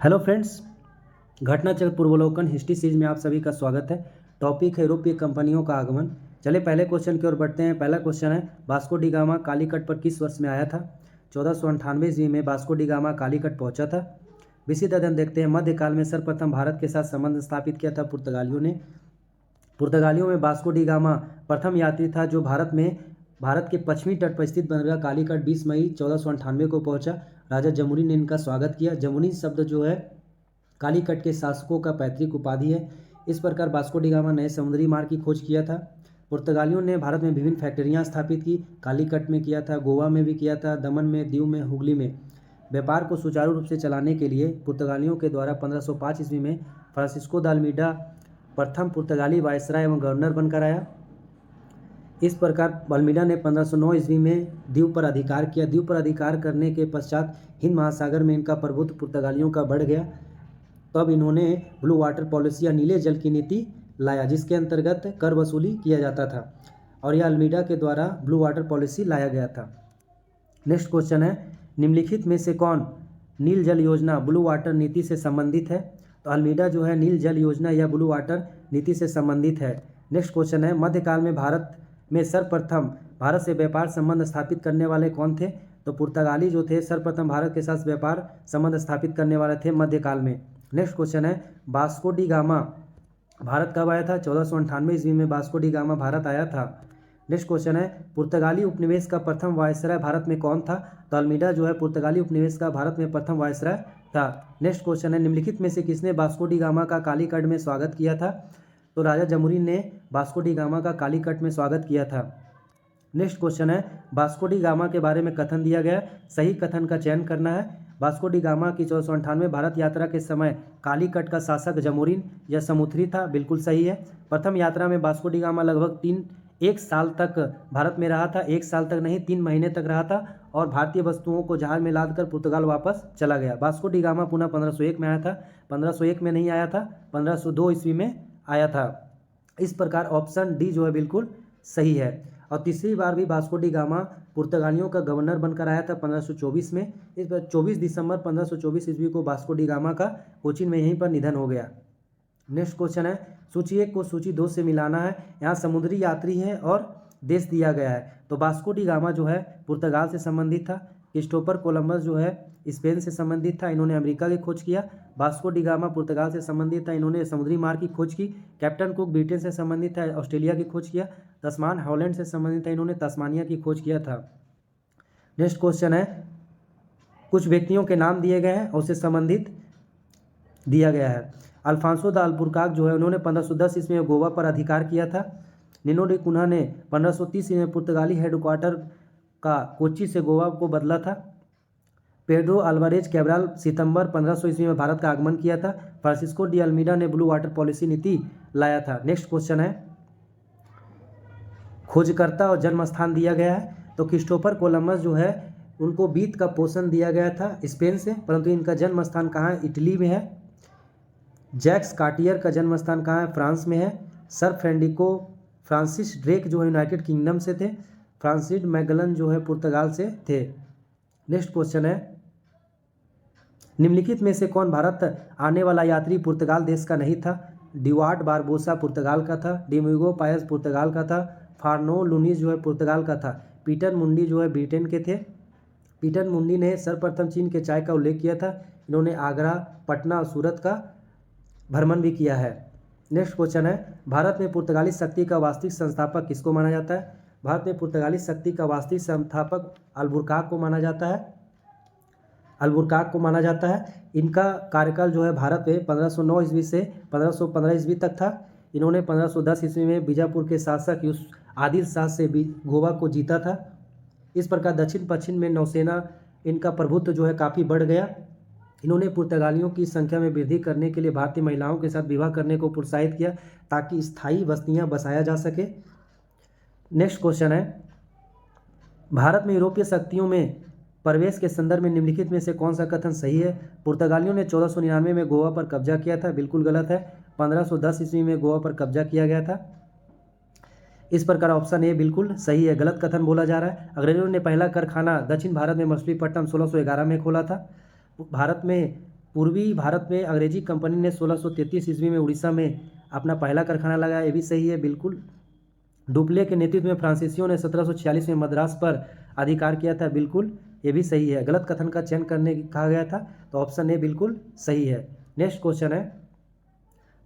Hello friends, घटना चक्र पूर्वावलोकन हिस्ट्री सीरीज में आप सभी का स्वागत है। टॉपिक है यूरोपीय कंपनियों का आगमन। चलिए पहले क्वेश्चन की ओर बढ़ते हैं। पहला क्वेश्चन है, वास्को डी गामा कालीकट पर किस वर्ष में आया था? 1498 ईस्वी में वास्को डी गामा कालीकट पहुंचा था। विशिष्ट अध्ययन देखते हैं। मध्यकाल में सर्वप्रथम भारत के साथ संबंध स्थापित किया था पुर्तगालियों ने। पुर्तगालियों में वास्को डी गामा प्रथम यात्री था जो भारत के पश्चिमी तट पर स्थित बंदरगाह कालीकट 20 मई 1498 को पहुंचा। राजा जमुनी ने इनका स्वागत किया। जमुनी शब्द जो है कालीकट के शासकों का पैतृक उपाधि है। इस प्रकार वास्को डी गामा नए समुद्री मार्ग की खोज किया था। पुर्तगालियों ने भारत में विभिन्न फैक्ट्रियां स्थापित की। कालीकट में किया था, गोवा में भी किया था, दमन में, दीव में, हुगली में। व्यापार को सुचारू रूप से चलाने के लिए पुर्तगालियों के द्वारा 1505 ईस्वी में फ्रांसिस्को द अल्मीडा प्रथम पुर्तगाली वायसराय एवं गवर्नर बनकर आया। इस प्रकार अल्मीडा ने 1509 ईस्वी में द्वीप पर अधिकार किया। द्वीप पर अधिकार करने के पश्चात हिंद महासागर में इनका प्रभुत्व पुर्तगालियों का बढ़ गया। तब इन्होंने ब्लू वाटर पॉलिसी या नीले जल की नीति लाया, जिसके अंतर्गत कर वसूली किया जाता था, और यह अल्मीडा के द्वारा ब्लू वाटर पॉलिसी लाया गया था। नेक्स्ट क्वेश्चन है, निम्नलिखित में से कौन नील जल योजना ब्लू वाटर नीति से संबंधित है? तो अल्मीडा जो है नील जल योजना या ब्लू वाटर नीति से संबंधित है। नेक्स्ट क्वेश्चन है, मध्यकाल में भारत में सर्वप्रथम भारत से व्यापार संबंध स्थापित करने वाले कौन थे? तो पुर्तगाली जो थे सर्वप्रथम भारत के साथ व्यापार संबंध स्थापित करने वाले थे मध्यकाल में। नेक्स्ट क्वेश्चन है, वास्को डी गामा भारत कब आया था? 1498 ईस्वी में वास्को डी गामा भारत आया था। नेक्स्ट क्वेश्चन है, पुर्तगाली उपनिवेश का प्रथम वायसराय भारत में कौन था? तो अल्मीडा जो है पुर्तगाली उपनिवेश का भारत में प्रथम वायसराय था। नेक्स्ट क्वेश्चन है, निम्नलिखित में से किसने वास्को डी गामा का कालीकट में स्वागत किया था? तो राजा जमुनी ने वास्को डी गामा का कालीकट में स्वागत किया था। नेक्स्ट क्वेश्चन है, वास्को डी गामा के बारे में कथन दिया गया, सही कथन का चयन करना है। वास्को डी गामा की 1498 भारत यात्रा के समय कालीकट का शासक जमोरिन या समुथरी था, बिल्कुल सही है। प्रथम यात्रा में वास्को डी गामा लगभग एक साल तक भारत में रहा था। एक साल तक नहीं, 3 महीने तक रहा था, और भारतीय वस्तुओं को जहाज में लादकर पुर्तगाल वापस चला गया। वास्को डी गामा पुनः 1501 में आया था। 1501 में नहीं आया था, 1502 ईस्वी में आया था। इस प्रकार ऑप्शन डी जो है बिल्कुल सही है। और तीसरी बार भी वास्को डी गामा पुर्तगालियों का गवर्नर बनकर आया था 1524 में। इस पर 24 दिसंबर 1524 ईस्वी को वास्को डी गामा का कोचीन में यहीं पर निधन हो गया। नेक्स्ट क्वेश्चन है, सूची 1 को सूची 2 से मिलाना है। यहाँ समुद्री यात्री है और देश दिया गया है। तो वास्को डी गामा जो है पुर्तगाल से संबंधित था। क्रिस्टोफर कोलंबस जो है स्पेन से संबंधित था, इन्होंने अमेरिका की खोज किया। वास्को डी गामा पुर्तगाल से संबंधित था, इन्होंने समुद्री मार्ग की खोज की। कैप्टन कुक ब्रिटेन से संबंधित था, ऑस्ट्रेलिया की खोज किया। तस्मान हॉलैंड से संबंधित था, इन्होंने तस्मानिया की खोज किया था। नेक्स्ट क्वेश्चन है, कुछ व्यक्तियों के नाम दिए गए हैं और उससे संबंधित दिया गया है। अल्फांसो द अल्बुकर्क जो है उन्होंने 1510 ईस्वी में गोवा पर अधिकार किया था। निनो डी कुन्हा ने 1530 ईस्वी में पुर्तगाली हेडक्वार्टर का कोच्चि से गोवा को बदला था। पेड्रो अल्वारेज कैब्राल सितंबर 1500 ईस्वी में भारत का आगमन किया था। फ्रांसिस्को डी अल्मीडा ने ब्लू वाटर पॉलिसी नीति लाया था। नेक्स्ट क्वेश्चन है, खोजकर्ता और जन्म स्थान दिया गया है। तो क्रिस्टोफर कोलंबस जो है उनको बीत का पोषण दिया गया था स्पेन से, परंतु इनका जन्म स्थान कहाँ है? इटली में है। जैक्स कार्टियर का जन्म स्थान कहाँ है? फ्रांस में है। सर फ्रांसिस ड्रेक जो है यूनाइटेड किंगडम से थे। फ्रांसिस मैगलन जो है पुर्तगाल से थे। नेक्स्ट क्वेश्चन है, निम्नलिखित में से कौन भारत आने वाला यात्री पुर्तगाल देश का नहीं था? डिवार्ड बारबोसा पुर्तगाल का था। डिमिगो पायस पुर्तगाल का था। फार्नो लुनिस जो है पुर्तगाल का था। पीटर मुंडी जो है ब्रिटेन के थे। पीटर मुंडी ने सर्वप्रथम चीन के चाय का उल्लेख किया था। इन्होंने आगरा, पटना और सूरत का भ्रमण भी किया है। नेक्स्ट क्वेश्चन है, भारत में पुर्तगाली शक्ति का वास्तविक संस्थापक किसको माना जाता है? भारत में पुर्तगाली शक्ति का वास्तविक संस्थापक अल्बुकर्क को माना जाता है। अल्बुकर्क को माना जाता है। इनका कार्यकाल जो है भारत में 1509 ईस्वी से 1515 ईस्वी तक था। इन्होंने 1510 ईस्वी में बीजापुर के शासक आदिल शाह से भी गोवा को जीता था। इस प्रकार दक्षिण पश्चिम में नौसेना इनका प्रभुत्व जो है काफ़ी बढ़ गया। इन्होंने पुर्तगालियों की संख्या में वृद्धि करने के लिए भारतीय महिलाओं के साथ विवाह करने को प्रोत्साहित किया ताकि स्थायी बस्तियां बसाया जा सके। नेक्स्ट क्वेश्चन है, भारत में यूरोपीय शक्तियों में प्रवेश के संदर्भ में निम्नलिखित में से कौन सा कथन सही है? पुर्तगालियों ने 1499 में गोवा पर कब्जा किया था, बिल्कुल गलत है। 1510 ईस्वी में गोवा पर कब्जा किया गया था। इस प्रकार ऑप्शन ए बिल्कुल सही है, गलत कथन बोला जा रहा है। अंग्रेजों ने पहला कारखाना दक्षिण भारत में मछलीपट्टनम 1611 में खोला था। भारत में पूर्वी भारत में अंग्रेजी कंपनी ने 1633 ईस्वी में उड़ीसा में अपना पहला कारखाना लगाया, ये भी सही है बिल्कुल। डुप्ले के नेतृत्व में फ्रांसीसियों ने 1746 में मद्रास पर अधिकार किया था, बिल्कुल ये भी सही है। गलत कथन का चयन करने कहा गया था, तो ऑप्शन ए बिल्कुल सही है। नेक्स्ट क्वेश्चन है,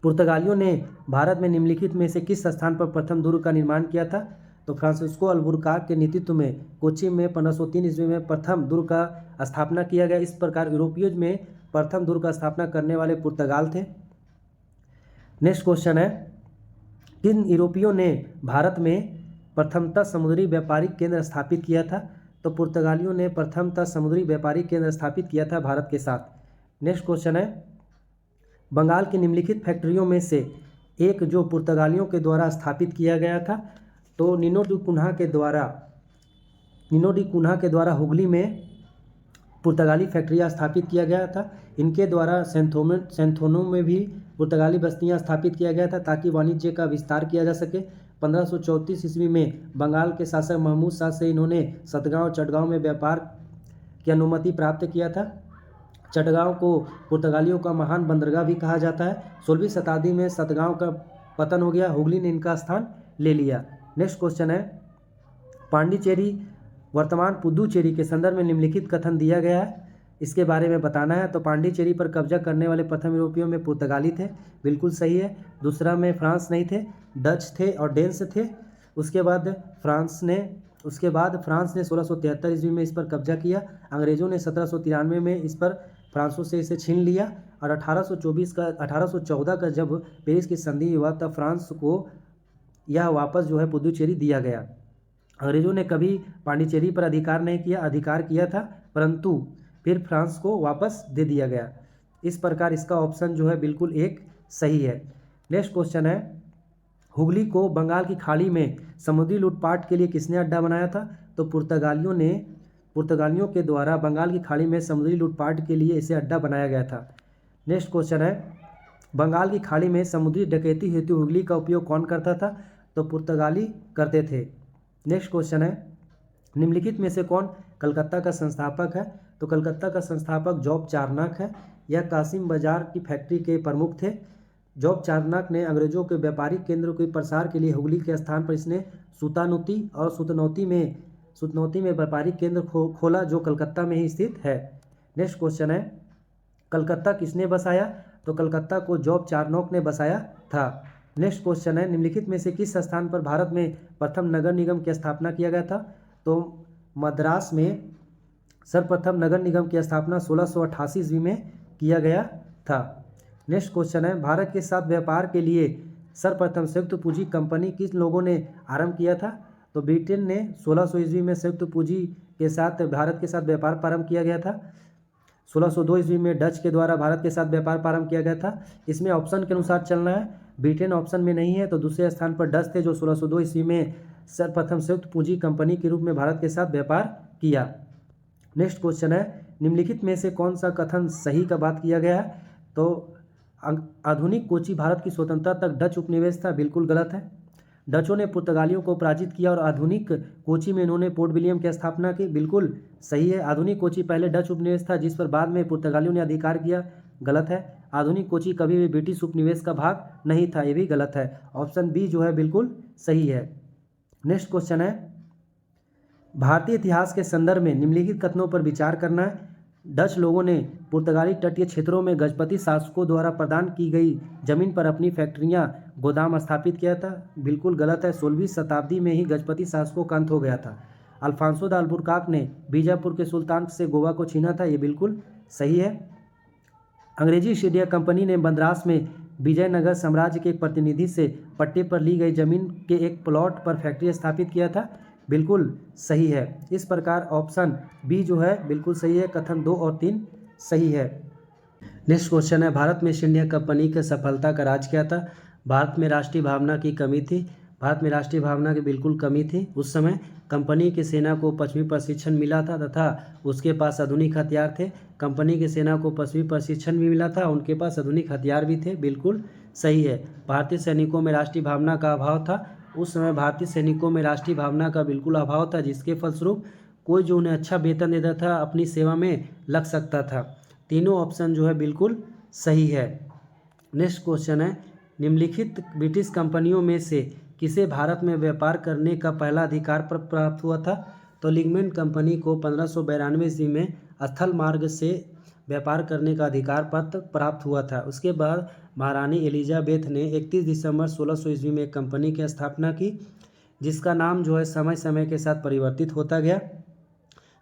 पुर्तगालियों ने भारत में निम्नलिखित में से किस स्थान पर प्रथम दुर्ग का निर्माण किया था? तो फ्रांसिस्को अल्बुकर्क के नेतृत्व में कोच्चि में 1503 ईस्वी में प्रथम दुर्ग का स्थापना किया गया। इस प्रकार यूरोपीय में प्रथम दुर्ग का स्थापना करने वाले पुर्तगाल थे। नेक्स्ट क्वेश्चन है, किन यूरोपियों ने भारत में प्रथमतः समुद्री व्यापारिक केंद्र स्थापित किया था? तो पुर्तगालियों ने प्रथमतः समुद्री व्यापारिक केंद्र स्थापित किया था भारत के साथ। नेक्स्ट क्वेश्चन है, बंगाल की निम्नलिखित फैक्ट्रियों में से एक जो पुर्तगालियों के द्वारा स्थापित किया गया था? तो नीनो डी कुन्हा के द्वारा हुगली में पुर्तगाली फैक्ट्रियाँ स्थापित किया गया था। इनके द्वारा सैंथोनों में भी पुर्तगाली बस्तियाँ स्थापित किया गया था ताकि वाणिज्य का विस्तार किया जा सके। 1534 ईस्वी में बंगाल के शासक महमूद शाह से इन्होंने सतगांव चटगांव में व्यापार की अनुमति प्राप्त किया था। चटगांव को पुर्तगालियों का महान बंदरगाह भी कहा जाता है। 16वीं शताब्दी में सतगांव का पतन हो गया, हुगली ने इनका स्थान ले लिया। नेक्स्ट क्वेश्चन है, पांडिचेरी वर्तमान पुदुचेरी के संदर्भ में निम्नलिखित कथन दिया गया है, इसके बारे में बताना है। तो पांडिचेरी पर कब्जा करने वाले प्रथम यूरोपियों में पुर्तगाली थे, बिल्कुल सही है। दूसरा में फ्रांस नहीं थे, डच थे और डेन्स थे। उसके बाद फ्रांस ने 1673 ईस्वी में इस पर कब्जा किया। अंग्रेजों ने 1793 में इस पर फ्रांसों से इसे छीन लिया और 1814 का जब पेरिस की संधि हुआ तब फ्रांस को यह वापस जो है पुदुचेरी दिया गया। अंग्रेजों ने कभी पांडिचेरी पर अधिकार किया था, परंतु फिर फ्रांस को वापस दे दिया गया। इस प्रकार इसका ऑप्शन जो है बिल्कुल एक सही है। नेक्स्ट क्वेश्चन है, हुगली को बंगाल की खाड़ी में समुद्री लूटपाट के लिए किसने अड्डा बनाया था? तो पुर्तगालियों के द्वारा बंगाल की खाड़ी में समुद्री लूटपाट के लिए इसे अड्डा बनाया गया था। नेक्स्ट क्वेश्चन है, बंगाल की खाड़ी में समुद्री डकैती हेतु हुगली का उपयोग कौन करता था? तो पुर्तगाली करते थे। नेक्स्ट क्वेश्चन है, निम्नलिखित में से कौन कलकत्ता का संस्थापक है? तो कलकत्ता का संस्थापक जॉब चार्नक है। यह कासिम बाजार की फैक्ट्री के प्रमुख थे। जॉब चार्नक ने अंग्रेजों के व्यापारिक केंद्रों के प्रसार के लिए हुगली के स्थान पर इसने सुतानौती और सुतनौती में व्यापारिक केंद्र खोला जो कलकत्ता में ही स्थित है। नेक्स्ट क्वेश्चन है, कलकत्ता किसने बसाया? तो कलकत्ता को जॉब चार्नोक ने बसाया था। नेक्स्ट क्वेश्चन है, निम्नलिखित में से किस स्थान पर भारत में प्रथम नगर निगम की स्थापना किया गया था? तो मद्रास में सर्वप्रथम नगर निगम की स्थापना 1688 ईस्वी में किया गया था। नेक्स्ट क्वेश्चन है, भारत के साथ व्यापार के लिए सर्वप्रथम संयुक्त पूंजी कंपनी किस लोगों ने आरंभ किया था? तो ब्रिटेन ने 1600 ईस्वी में संयुक्त पूंजी के साथ भारत के साथ व्यापार प्रारंभ किया गया था। 1602 ईस्वी में डच के द्वारा भारत के साथ व्यापार प्रारंभ किया गया था। इसमें ऑप्शन के अनुसार चलना है, ब्रिटेन ऑप्शन में नहीं है, तो दूसरे स्थान पर डच थे जो 1602 ईस्वी में सर्वप्रथम संयुक्त पूंजी कंपनी के रूप में भारत के साथ व्यापार किया। नेक्स्ट क्वेश्चन है, निम्नलिखित में से कौन सा कथन सही का बात किया गया है? तो आधुनिक कोची भारत की स्वतंत्रता तक डच उपनिवेश था, बिल्कुल गलत है। डचों ने पुर्तगालियों को पराजित किया और आधुनिक कोची में इन्होंने पोर्ट विलियम की स्थापना की, बिल्कुल सही है। आधुनिक कोची पहले डच उपनिवेश था जिस पर बाद में पुर्तगालियों ने अधिकार किया, गलत है। आधुनिक कोची कभी भी ब्रिटिश उपनिवेश का भाग नहीं था, ये भी गलत है। ऑप्शन बी जो है बिल्कुल सही है। नेक्स्ट क्वेश्चन है, भारतीय इतिहास के संदर्भ में निम्नलिखित कथनों पर विचार करना है। डच लोगों ने पुर्तगाली तटीय क्षेत्रों में गजपति शासकों द्वारा प्रदान की गई जमीन पर अपनी फैक्ट्रियां गोदाम स्थापित किया था, बिल्कुल गलत है। 16वीं शताब्दी में ही गजपति शासकों का अंत हो गया था। अल्फांसो द अल्बुकर्क ने बीजापुर के सुल्तान से गोवा को छीना था, ये बिल्कुल सही है। अंग्रेजी ईस्ट इंडिया कंपनी ने मद्रास में विजयनगर साम्राज्य के एक प्रतिनिधि से पट्टे पर ली गई जमीन के एक प्लॉट पर फैक्ट्री स्थापित किया था, बिल्कुल सही है। इस प्रकार ऑप्शन बी जो है बिल्कुल सही है, कथन 2 और 3 सही है। नेक्स्ट क्वेश्चन है, भारत में ईस्ट इंडिया कंपनी की सफलता का राज क्या था? भारत में राष्ट्रीय भावना की कमी थी। भारत में राष्ट्रीय भावना की बिल्कुल कमी थी। उस समय कंपनी की सेना को पश्चिमी प्रशिक्षण मिला था तथा उसके पास आधुनिक हथियार थे। कंपनी की सेना को पश्चिमी प्रशिक्षण भी मिला था, उनके पास आधुनिक हथियार भी थे, बिल्कुल सही है। भारतीय सैनिकों में राष्ट्रीय भावना का अभाव था। उस समय भारतीय सैनिकों में राष्ट्रीय भावना का बिल्कुल अभाव था, जिसके फलस्वरूप कोई जो उन्हें अच्छा वेतन देता था अपनी सेवा में लग सकता था। तीनों ऑप्शन जो है बिल्कुल सही है। नेक्स्ट क्वेश्चन है, निम्नलिखित ब्रिटिश कंपनियों में से किसे भारत में व्यापार करने का पहला अधिकार प्राप्त हुआ था? तो लिगमेंट कंपनी को 1592 ईस्वी में स्थल मार्ग से व्यापार करने का अधिकार पत्र प्राप्त हुआ था। उसके बाद महारानी एलिजाबेथ ने 31 दिसंबर 1600 ईस्वी में एक कंपनी की स्थापना की, जिसका नाम जो है समय समय के साथ परिवर्तित होता गया।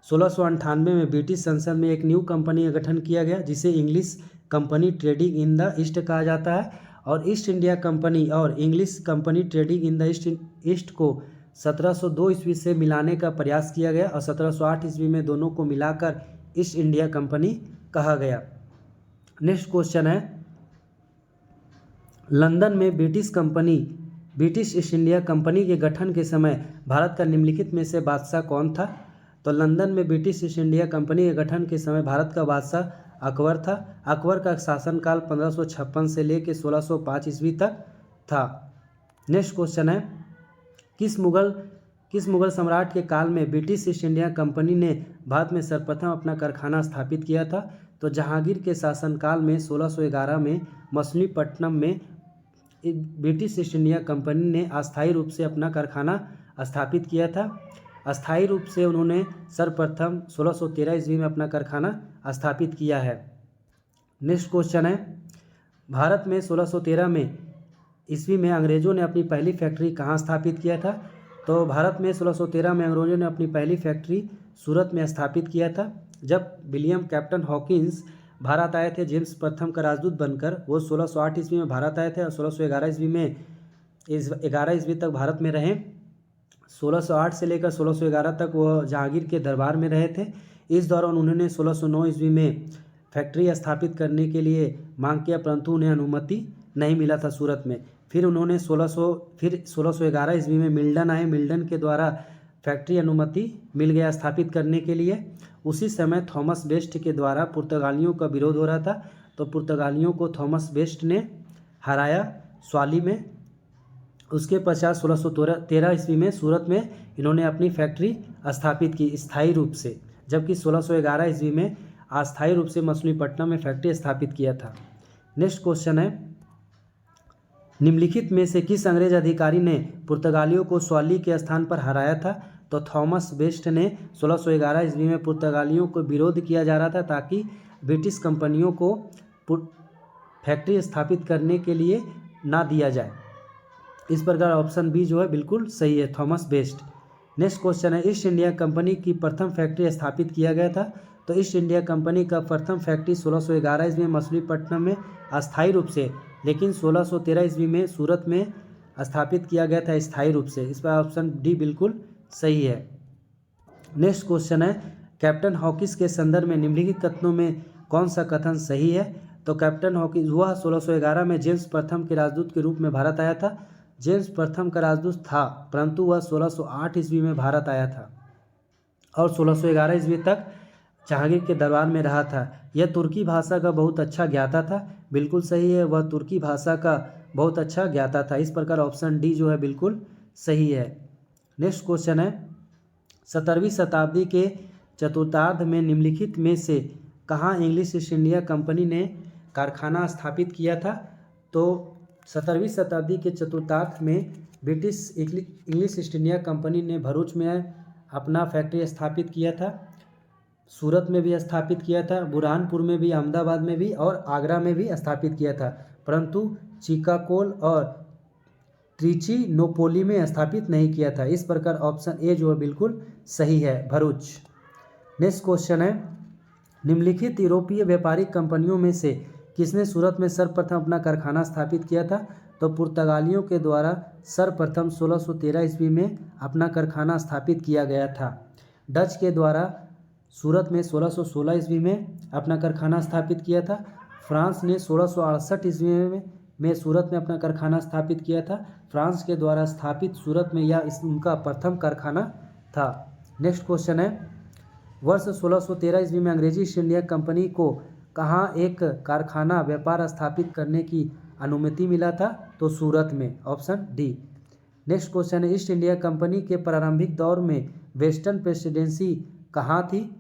1698 में ब्रिटिश संसद में एक न्यू कंपनी का गठन किया गया, जिसे English company trading in the east कहा जाता है, और ईस्ट इंडिया कंपनी और English company trading in the east को 1702 ईस्वी से मिलाने का प्रयास किया गया और 1708 ईस्वी में दोनों को मिलाकर ईस्ट इंडिया कंपनी कहा गया। नेक्स्ट क्वेश्चन है, लंदन में ब्रिटिश ईस्ट इंडिया कंपनी के गठन के समय भारत का निम्नलिखित में से बादशाह कौन था? तो लंदन में ब्रिटिश ईस्ट इंडिया कंपनी के गठन के समय भारत का बादशाह अकबर था। अकबर का शासनकाल 1556 से लेकर 1605 ईस्वी तक था। नेक्स्ट क्वेश्चन है, किस मुगल सम्राट के काल में ब्रिटिश ईस्ट इंडिया कंपनी ने भारत में सर्वप्रथम अपना कारखाना स्थापित किया था? तो जहांगीर के शासनकाल में 1611 में मछलीपट्टनम में ब्रिटिश ईस्ट इंडिया कंपनी ने अस्थायी रूप से अपना कारखाना स्थापित किया था। अस्थायी रूप से उन्होंने सर्वप्रथम 1613 ईस्वी में अपना कारखाना स्थापित किया है। नेक्स्ट क्वेश्चन है, भारत में 1613 ईस्वी में अंग्रेजों ने अपनी पहली फैक्ट्री कहाँ स्थापित किया था? तो भारत में 1613 में अंग्रेजों ने अपनी पहली फैक्ट्री सूरत में स्थापित किया था। जब विलियम कैप्टन हॉकिंस भारत आए थे जेम्स प्रथम का राजदूत बनकर, वो 1608 ईस्वी में भारत आए थे और 1611 ईस्वी में 11 ईस्वी तक भारत में रहे। 1608 से लेकर 1611 तक वह जहांगीर के दरबार में रहे थे। इस दौरान उन्होंने 1609 ईस्वी में फैक्ट्री स्थापित करने के लिए मांग किया, परंतु उन्हें अनुमति नहीं मिला था सूरत में। फिर 1611 ईस्वी में मिल्टन आए, मिल्टन के द्वारा फैक्ट्री अनुमति मिल गया स्थापित करने के लिए। उसी समय थॉमस बेस्ट के द्वारा पुर्तगालियों का विरोध हो रहा था, तो पुर्तगालियों को थॉमस बेस्ट ने हराया स्वाली में। उसके पश्चात 1613 ईस्वी में सूरत में इन्होंने अपनी फैक्ट्री स्थापित की स्थायी रूप से, जबकि 1611 ईस्वी में अस्थायी रूप से मछलीपट्टनम में फैक्ट्री स्थापित किया था। नेक्स्ट क्वेश्चन है, निम्नलिखित में से किस अंग्रेज अधिकारी ने पुर्तगालियों को स्वाली के स्थान पर हराया था? तो थॉमस बेस्ट ने 1611 ईस्वी में पुर्तगालियों को विरोध किया जा रहा था ताकि ब्रिटिश कंपनियों को फैक्ट्री स्थापित करने के लिए ना दिया जाए। इस प्रकार ऑप्शन बी जो है बिल्कुल सही है, थॉमस बेस्ट। नेक्स्ट क्वेश्चन है, ईस्ट इंडिया कंपनी की प्रथम फैक्ट्री स्थापित किया गया था? तो ईस्ट इंडिया कंपनी का प्रथम फैक्ट्री 1611 ईस्वी में मछलीपट्टनम में अस्थायी रूप से, लेकिन 1613 ईस्वी में सूरत में स्थापित किया गया था स्थायी रूप से। इस पर ऑप्शन डी बिल्कुल सही है। नेक्स्ट क्वेश्चन है, कैप्टन हॉकिंस के संदर्भ में निम्नलिखित कथनों में कौन सा कथन सही है? तो कैप्टन हॉकिंस वह 1611 में जेम्स प्रथम के राजदूत के रूप में भारत आया था। जेम्स प्रथम का राजदूत था, परंतु वह 1608 ईस्वी में भारत आया था और 1611 ईस्वी तक जहांगीर के दरबार में रहा था। यह तुर्की भाषा का बहुत अच्छा ज्ञाता था, बिल्कुल सही है, वह तुर्की भाषा का बहुत अच्छा ज्ञाता था। इस प्रकार ऑप्शन डी जो है बिल्कुल सही है। नेक्स्ट क्वेश्चन है, 17वीं शताब्दी के चतुर्थार्ध में निम्नलिखित में से कहाँ इंग्लिश ईस्ट इंडिया कंपनी ने कारखाना स्थापित किया था? तो 17वीं शताब्दी के चतुर्थार्ध में British English east India company ने भरूच में अपना फैक्ट्री स्थापित किया था, सूरत में भी स्थापित किया था, बुरहानपुर में भी, अहमदाबाद में भी और आगरा में भी स्थापित किया था, परंतु चिकागोल और त्रिचिनोपोली में स्थापित नहीं किया था। इस प्रकार ऑप्शन ए जो है बिल्कुल सही है, भरूच। नेक्स्ट क्वेश्चन है, निम्नलिखित यूरोपीय व्यापारिक कंपनियों में से किसने सूरत में सर्वप्रथम अपना कारखाना स्थापित किया था? तो पुर्तगालियों के द्वारा सर्वप्रथम 1613 ईस्वी में अपना कारखाना स्थापित किया गया था। डच के द्वारा सूरत में 1616 ईस्वी में अपना कारखाना स्थापित किया था। फ्रांस ने 1668 ईस्वी में सूरत में अपना कारखाना स्थापित किया था। फ्रांस के द्वारा स्थापित सूरत में यह उनका प्रथम कारखाना था। नेक्स्ट क्वेश्चन है, वर्ष 1613 ईस्वी में अंग्रेजी ईस्ट इंडिया कंपनी को कहाँ एक कारखाना व्यापार स्थापित करने की अनुमति मिला था? तो सूरत में, ऑप्शन डी। नेक्स्ट क्वेश्चन है, ईस्ट इंडिया कंपनी के प्रारंभिक दौर में वेस्टर्न प्रेसिडेंसी कहाँ थी?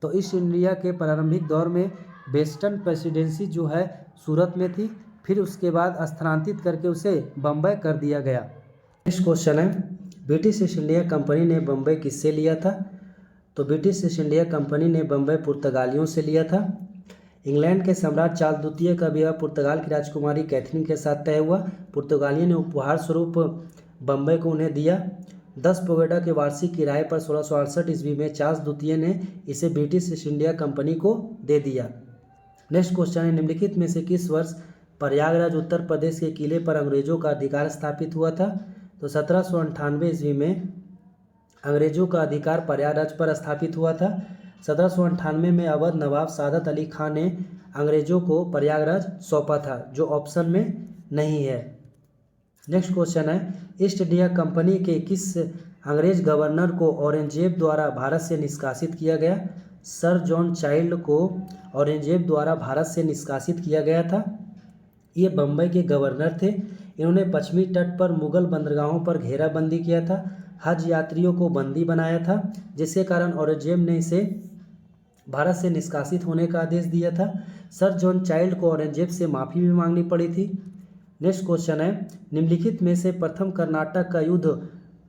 तो ईस्ट इंडिया के प्रारंभिक दौर में वेस्टर्न प्रेसिडेंसी जो है सूरत में थी, फिर उसके बाद स्थानांतरित करके उसे बम्बई कर दिया गया। नेक्स्ट क्वेश्चन है, ब्रिटिश ईस्ट इंडिया कंपनी ने बम्बई किससे लिया था? तो ब्रिटिश ईस्ट इंडिया कंपनी ने बम्बई पुर्तगालियों से लिया था। इंग्लैंड के सम्राट चार्ल्स द्वितीय का विवाह पुर्तगाल की राजकुमारी कैथरीन के साथ तय हुआ। पुर्तगालियों ने उपहार स्वरूप बम्बई को उन्हें दिया। 10 पगोडा के वार्षिक किराए पर 1668 ईस्वी में चार्ल्स द्वितीय ने इसे ब्रिटिश ईस्ट इंडिया कंपनी को दे दिया। नेक्स्ट क्वेश्चन है, निम्नलिखित में से किस वर्ष प्रयागराज उत्तर प्रदेश के किले पर अंग्रेजों का अधिकार स्थापित हुआ था? तो 1798 ईस्वी में अंग्रेजों का अधिकार प्रयागराज पर स्थापित हुआ था। 1798 में अवध नवाब सादत अली खान ने अंग्रेजों को प्रयागराज सौंपा था, जो ऑप्शन में नहीं है। नेक्स्ट क्वेश्चन है, ईस्ट इंडिया कंपनी के किस अंग्रेज गवर्नर को औरंगजेब द्वारा भारत से निष्कासित किया गया? सर जॉन चाइल्ड को औरंगजेब द्वारा भारत से निष्कासित किया गया था। ये बम्बई के गवर्नर थे। इन्होंने पश्चिमी तट पर मुगल बंदरगाहों पर घेराबंदी किया था, हज यात्रियों को बंदी बनाया था, जिसके कारण औरंगजेब ने इसे भारत से निष्कासित होने का आदेश दिया था। सर जॉन चाइल्ड को औरंगजेब से माफ़ी भी मांगनी पड़ी थी। नेक्स्ट क्वेश्चन है, निम्नलिखित में से प्रथम कर्नाटक का युद्ध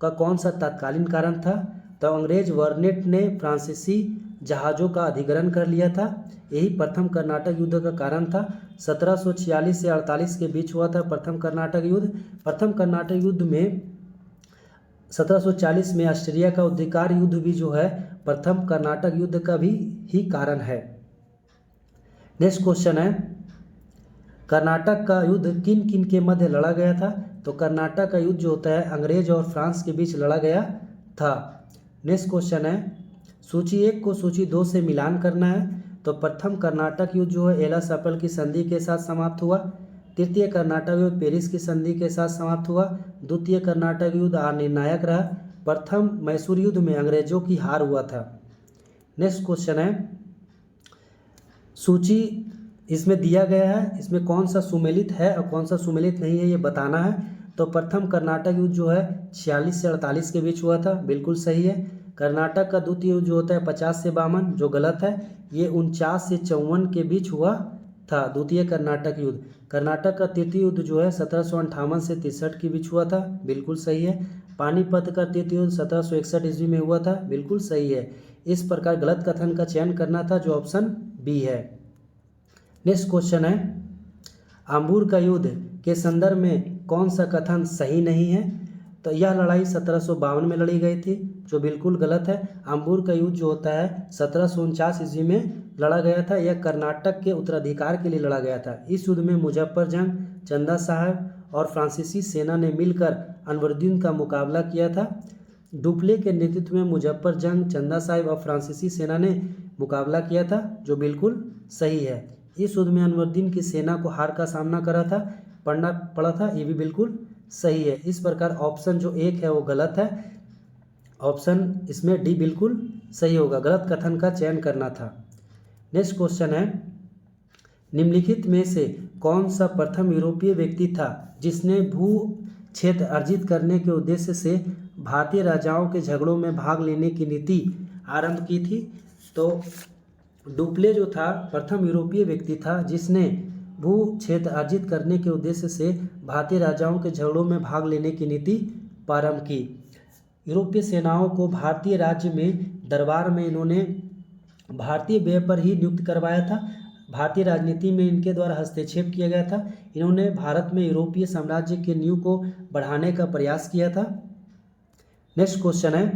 का कौन सा तत्कालीन कारण था? तो अंग्रेज वर्नेट ने फ्रांसीसी जहाज़ों का अधिग्रहण कर लिया था, यही प्रथम कर्नाटक युद्ध का कारण था। 1746 से 48 के बीच हुआ था प्रथम कर्नाटक युद्ध। प्रथम कर्नाटक युद्ध में 1740 में ऑस्ट्रिया का अधिकार युद्ध भी जो है प्रथम कर्नाटक युद्ध का भी ही कारण है। नेक्स्ट क्वेश्चन है, कर्नाटक का युद्ध किन किन के मध्य लड़ा गया था? तो कर्नाटक का युद्ध जो होता है अंग्रेज और फ्रांस के बीच लड़ा गया था। नेक्स्ट क्वेश्चन है, सूची 1 को सूची 2 से मिलान करना है। तो प्रथम कर्नाटक युद्ध जो है एला सफल की संधि के साथ समाप्त हुआ। तृतीय कर्नाटक युद्ध पेरिस की संधि के साथ समाप्त हुआ। द्वितीय कर्नाटक युद्ध अनिर्णायक रहा। प्रथम मैसूर युद्ध में अंग्रेजों की हार हुआ था। नेक्स्ट क्वेश्चन है, सूची इसमें दिया गया है, इसमें कौन सा सुमेलित है और कौन सा सुमेलित नहीं है ये बताना है। तो प्रथम कर्नाटक युद्ध जो है 46 से 48 के बीच हुआ था, बिल्कुल सही है। कर्नाटक का द्वितीय युद्ध जो होता है 50 से 52, जो गलत है, ये 49 से 54 के बीच हुआ था द्वितीय कर्नाटक युद्ध। कर्नाटक का तृतीय युद्ध जो है 1758 से 63 के बीच हुआ था, बिल्कुल सही है। पानीपत का तृतीय युद्ध 1761 ईस्वी में हुआ था, बिल्कुल सही है। इस प्रकार गलत कथन का चयन करना था, जो ऑप्शन बी है। नेक्स्ट क्वेश्चन है, आम्बूर का युद्ध के संदर्भ में कौन सा कथन सही नहीं है? तो यह लड़ाई 1752 में लड़ी गई थी, जो बिल्कुल गलत है। आम्बूर का युद्ध जो होता है 1749 ईस्वी में लड़ा गया था। यह कर्नाटक के उत्तराधिकार के लिए लड़ा गया था। इस युद्ध में मुजफ्फर जंग, चंदा साहब और फ्रांसीसी सेना ने मिलकर अनवरुद्दीन का मुकाबला किया था। डुप्ले के नेतृत्व में मुजफ्फर जंग, चंदा साहब और फ्रांसीसी सेना ने मुकाबला किया था, जो बिल्कुल सही है। इस युद्ध में अनवरुद्दीन की सेना को हार का सामना पड़ना पड़ा था, ये भी बिल्कुल सही है। इस प्रकार ऑप्शन जो 1 है वो गलत है। ऑप्शन इसमें डी बिल्कुल सही होगा, गलत कथन का चयन करना था। नेक्स्ट क्वेश्चन है, निम्नलिखित में से कौन सा प्रथम यूरोपीय व्यक्ति था जिसने भू क्षेत्र अर्जित करने के उद्देश्य से भारतीय राजाओं के झगड़ों में भाग लेने की नीति आरंभ की थी? तो डुप्ले जो था प्रथम यूरोपीय व्यक्ति था जिसने भू क्षेत्र अर्जित करने के उद्देश्य से भारतीय राजाओं के झगड़ों में भाग लेने की नीति प्रारंभ की। यूरोपीय सेनाओं को भारतीय राज्य में दरबार में इन्होंने भारतीय व्यय पर ही नियुक्त करवाया था। भारतीय राजनीति में इनके द्वारा हस्तक्षेप किया गया था। इन्होंने भारत में यूरोपीय साम्राज्य के नींव को बढ़ाने का प्रयास किया था। नेक्स्ट क्वेश्चन है,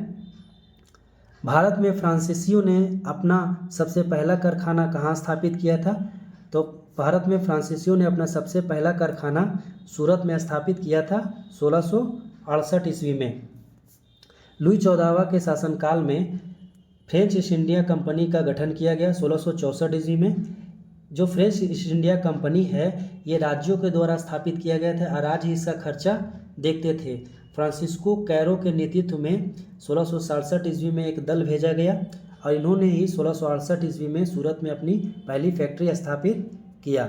भारत में फ्रांसीसियों ने अपना सबसे पहला कारखाना कहाँ स्थापित किया था? तो भारत में फ्रांसीसियों ने अपना सबसे पहला कारखाना सूरत में स्थापित किया था 1668 ईस्वी में। लुई 14वां के शासनकाल में फ्रेंच ईस्ट इंडिया कंपनी का गठन किया गया 1664 ईस्वी में। जो फ्रेंच ईस्ट इंडिया कंपनी है ये राज्यों के द्वारा स्थापित किया गया था और राज्य इसका खर्चा देखते थे। फ्रांसिस्को कैरो के नेतृत्व में 1667 ईस्वी में एक दल भेजा गया और इन्होंने ही 1668 ईस्वी में सूरत में अपनी पहली फैक्ट्री स्थापित किया।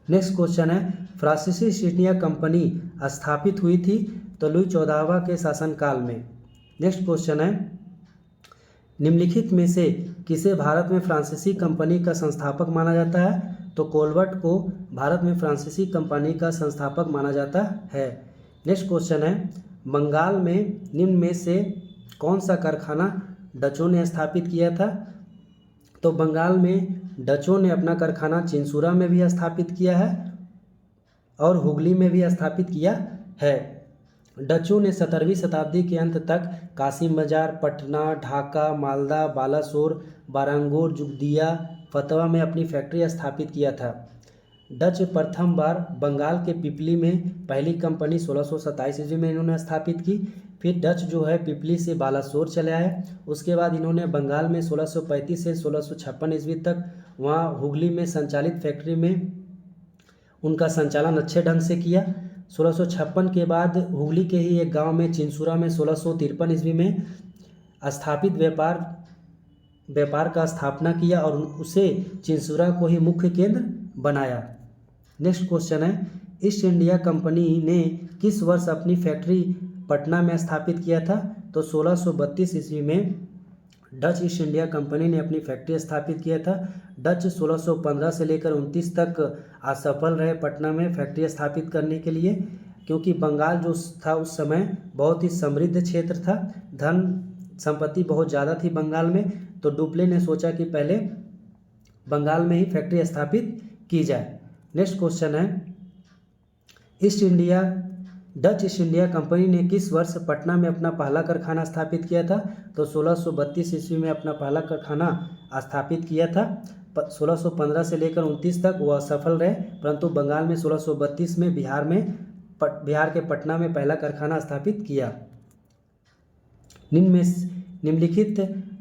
नेक्स्ट क्वेश्चन है, फ्रांसीसी ईस्ट इंडिया कंपनी स्थापित हुई थी तो लुई 14वां के शासनकाल में। नेक्स्ट क्वेश्चन है, निम्नलिखित में से किसे भारत में फ्रांसीसी कंपनी का संस्थापक माना जाता है? तो कोलवर्ट को भारत में फ्रांसीसी कंपनी का संस्थापक माना जाता है। नेक्स्ट क्वेश्चन है, बंगाल में निम्न में से कौन सा कारखाना डचों ने स्थापित किया था? तो बंगाल में डचों ने अपना कारखाना चिंसुरा में भी स्थापित किया है और हुगली में भी स्थापित किया है। डचों ने 17वीं शताब्दी के अंत तक कासिम बाजार, पटना, ढाका, मालदा, बालासोर, बारंगूर, जुगदिया, फतवा में अपनी फैक्ट्री स्थापित किया था। डच प्रथम बार बंगाल के पिपली में पहली कंपनी 1627 ईस्वी में इन्होंने स्थापित की। फिर डच जो है पिपली से बालासोर चले आए। उसके बाद इन्होंने बंगाल में 1635 से 1656 ईस्वी तक वहाँ हुगली में संचालित फैक्ट्री में उनका संचालन अच्छे ढंग से किया। 1656 के बाद हुगली के ही एक गांव में चिंसुरा में 1653 ईस्वी में स्थापित व्यापार का स्थापना किया और उसे चिंसुरा को ही मुख्य केंद्र बनाया। नेक्स्ट क्वेश्चन है, ईस्ट इंडिया कंपनी ने किस वर्ष अपनी फैक्ट्री पटना में स्थापित किया था? तो 1632 ईस्वी में डच ईस्ट इंडिया कंपनी ने अपनी फैक्ट्री स्थापित किया था। डच 1615 से लेकर 29 तक असफल रहे पटना में फैक्ट्री स्थापित करने के लिए, क्योंकि बंगाल जो था उस समय बहुत ही समृद्ध क्षेत्र था, धन संपत्ति बहुत ज़्यादा थी बंगाल में। तो डुप्ले ने सोचा कि पहले बंगाल में ही फैक्ट्री स्थापित की जाए। नेक्स्ट क्वेश्चन है, डच ईस्ट इंडिया कंपनी ने किस वर्ष पटना में अपना पहला कारखाना स्थापित किया था? तो 1632 ईस्वी में अपना पहला कारखाना स्थापित किया था। 1615 से लेकर 29 तक वह सफल रहे, परंतु बंगाल में 1632 में बिहार के पटना में पहला कारखाना स्थापित किया। निम्नलिखित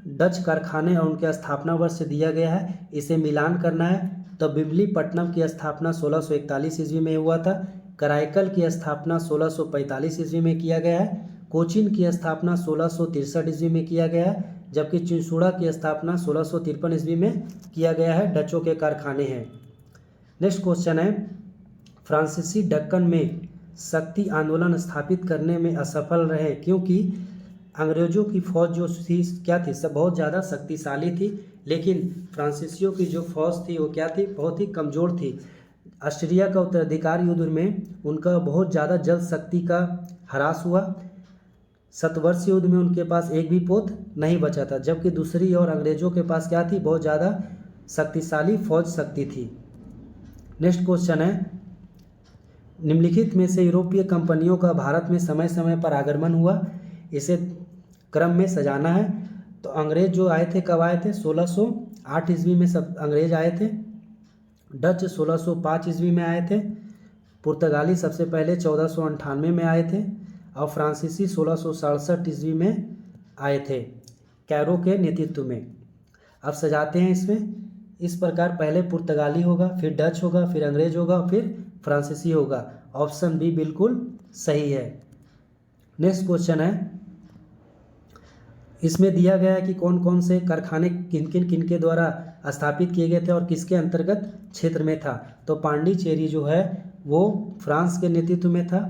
डच कारखाने और उनके स्थापना वर्ष दिया गया है, इसे मिलान करना है। तो बिबलीपट्टनम की स्थापना 1641 ईस्वी में हुआ था। कराईकल की स्थापना 1645 ईस्वी में किया गया है। कोचीन की स्थापना 1663 ईस्वी में किया गया है, जबकि चिंसुड़ा की स्थापना 1653 ईस्वी में किया गया है। डचों के कारखाने हैं। नेक्स्ट क्वेश्चन है, फ्रांसीसी दक्कन में शक्ति आंदोलन स्थापित करने में असफल रहे क्योंकि अंग्रेजों की फौज जो थी क्या थी, सब बहुत ज़्यादा शक्तिशाली थी, लेकिन फ्रांसीसियों की जो फौज थी वो क्या थी, बहुत ही कमज़ोर थी। ऑस्ट्रिया का उत्तराधिकार युद्ध में उनका बहुत ज़्यादा जल शक्ति का ह्रास हुआ। शतवर्षीय युद्ध में उनके पास एक भी पोत नहीं बचा था, जबकि दूसरी ओर अंग्रेजों के पास क्या थी, बहुत ज़्यादा शक्तिशाली फौज शक्ति थी। नेक्स्ट क्वेश्चन है, निम्नलिखित में से यूरोपीय कंपनियों का भारत में समय समय पर आगमन हुआ, इसे क्रम में सजाना है। तो अंग्रेज जो आए थे कब आए थे? 1608 ईस्वी में सब अंग्रेज आए थे। डच 1605 ईस्वी में आए थे। पुर्तगाली सबसे पहले 1498 में आए थे और फ्रांसीसी 1667 ईस्वी में आए थे कैरो के नेतृत्व में। अब सजाते हैं इसमें इस प्रकार, पहले पुर्तगाली होगा, फिर डच होगा, फिर अंग्रेज होगा, फिर फ्रांसीसी होगा। ऑप्शन बी बिल्कुल सही है। नेक्स्ट क्वेश्चन है, इसमें दिया गया है कि कौन कौन से कारखाने किन के द्वारा स्थापित किए गए थे और किसके अंतर्गत क्षेत्र में था। तो पांडिचेरी जो है वो फ्रांस के नेतृत्व में था,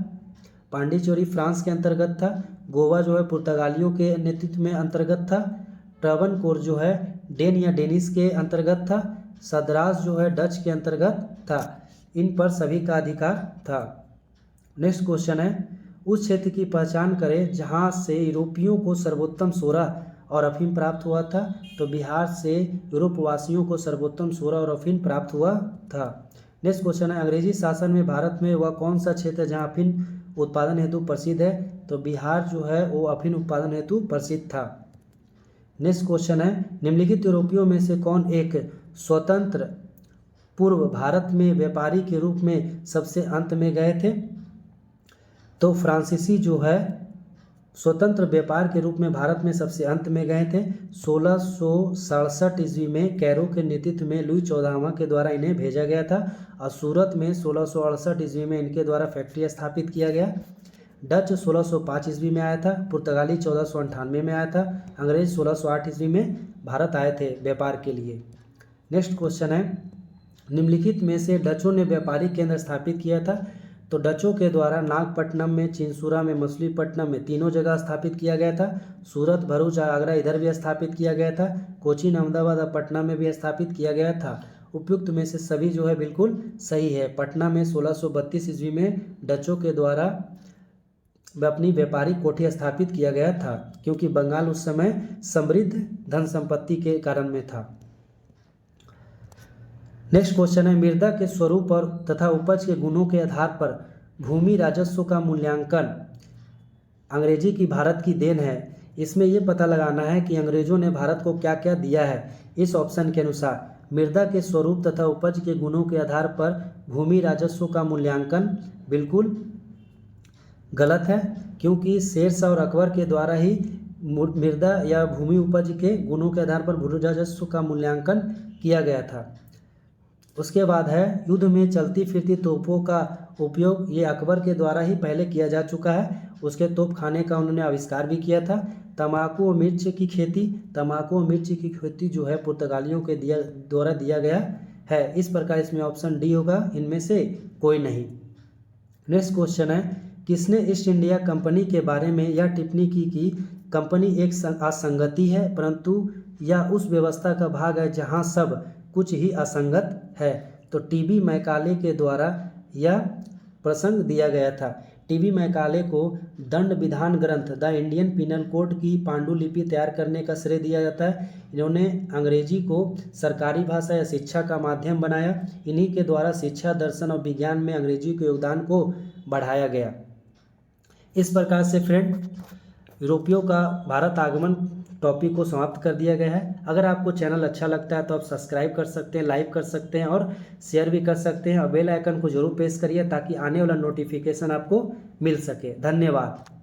पांडिचेरी फ्रांस के अंतर्गत था। गोवा जो है पुर्तगालियों के नेतृत्व में अंतर्गत था। ट्रावनकोर जो है डेन या डेनिस के अंतर्गत था। सद्रास जो है डच के अंतर्गत था। इन पर सभी का अधिकार था। नेक्स्ट क्वेश्चन है, उस क्षेत्र की पहचान करें जहां से यूरोपियों को सर्वोत्तम सोरा और अफीम प्राप्त हुआ था। तो बिहार से यूरोपवासियों को सर्वोत्तम सोरा और अफीम प्राप्त हुआ था। नेक्स्ट क्वेश्चन है, अंग्रेजी शासन में भारत में वह कौन सा क्षेत्र है जहां अफीम उत्पादन हेतु प्रसिद्ध है। तो बिहार जो है वो अफीम उत्पादन हेतु प्रसिद्ध था। नेक्स्ट क्वेश्चन है, निम्नलिखित यूरोपियों में से कौन एक स्वतंत्र पूर्व भारत में व्यापारी के रूप में सबसे अंत में गए थे। तो फ्रांसीसी जो है स्वतंत्र व्यापार के रूप में भारत में सबसे अंत में गए थे। 1667 ईस्वी में कैरो के नेतृत्व में लुई 14वां के द्वारा इन्हें भेजा गया था और सूरत में 1668 ईस्वी में इनके द्वारा फैक्ट्री स्थापित किया गया। डच 1605 ईस्वी में आया था, पुर्तगाली 1498 में आया था, अंग्रेज 1608 ईस्वी में भारत आए थे व्यापार के लिए। नेक्स्ट क्वेश्चन है, निम्नलिखित में से डचों ने व्यापारिक केंद्र स्थापित किया था। तो डचों के द्वारा नागपट्टनम में, चिंसूरा में, मछलीपट्टनम में तीनों जगह स्थापित किया गया था। सूरत, भरूच, आगरा इधर भी स्थापित किया गया था। कोचीन, अहमदाबाद और पटना में भी स्थापित किया गया था। उपयुक्त में से सभी जो है बिल्कुल सही है। पटना में 1632 ईस्वी में डचों के द्वारा अपनी व्यापारिक कोठी स्थापित किया गया था, क्योंकि बंगाल उस समय समृद्ध धन संपत्ति के कारण में था। नेक्स्ट क्वेश्चन है, मृदा के स्वरूप और तथा उपज के गुणों के आधार पर भूमि राजस्व का मूल्यांकन अंग्रेजी की भारत की देन है। इसमें यह पता लगाना है कि अंग्रेजों ने भारत को क्या क्या दिया है। इस ऑप्शन के अनुसार मृदा के स्वरूप तथा उपज के गुणों के आधार पर भूमि राजस्व का मूल्यांकन बिल्कुल गलत है, क्योंकि शेरशाह और अकबर के द्वारा ही मृदा या भूमि उपज के गुणों के आधार पर भूमि राजस्व का मूल्यांकन किया गया था। उसके बाद है, युद्ध में चलती फिरती तोपों का उपयोग ये अकबर के द्वारा ही पहले किया जा चुका है। उसके तोप खाने का उन्होंने आविष्कार भी किया था। तंबाकू और मिर्च की खेती जो है पुर्तगालियों के द्वारा दिया गया है। इस प्रकार इसमें ऑप्शन डी होगा, इनमें से कोई नहीं। नेक्स्ट क्वेश्चन है, किसने ईस्ट इंडिया कंपनी के बारे में यह टिप्पणी की कि कंपनी एक असंगति है, परंतु यह उस व्यवस्था का भाग है जहां सब कुछ ही असंगत है। तो टीबी मैकाले के द्वारा यह प्रसंग दिया गया था। टीबी मैकाले को दंड विधान ग्रंथ द इंडियन पिनल कोड की पांडुलिपि तैयार करने का श्रेय दिया जाता है। इन्होंने अंग्रेजी को सरकारी भाषा या शिक्षा का माध्यम बनाया। इन्हीं के द्वारा शिक्षा, दर्शन और विज्ञान में अंग्रेजी के योगदान को बढ़ाया गया। इस प्रकार से फ्रेंड, यूरोपियों का भारत आगमन टॉपिक को समाप्त कर दिया गया है। अगर आपको चैनल अच्छा लगता है तो आप सब्सक्राइब कर सकते हैं, लाइक कर सकते हैं और शेयर भी कर सकते हैं। और बेल आइकन को जरूर प्रेस करिए ताकि आने वाला नोटिफिकेशन आपको मिल सके। धन्यवाद।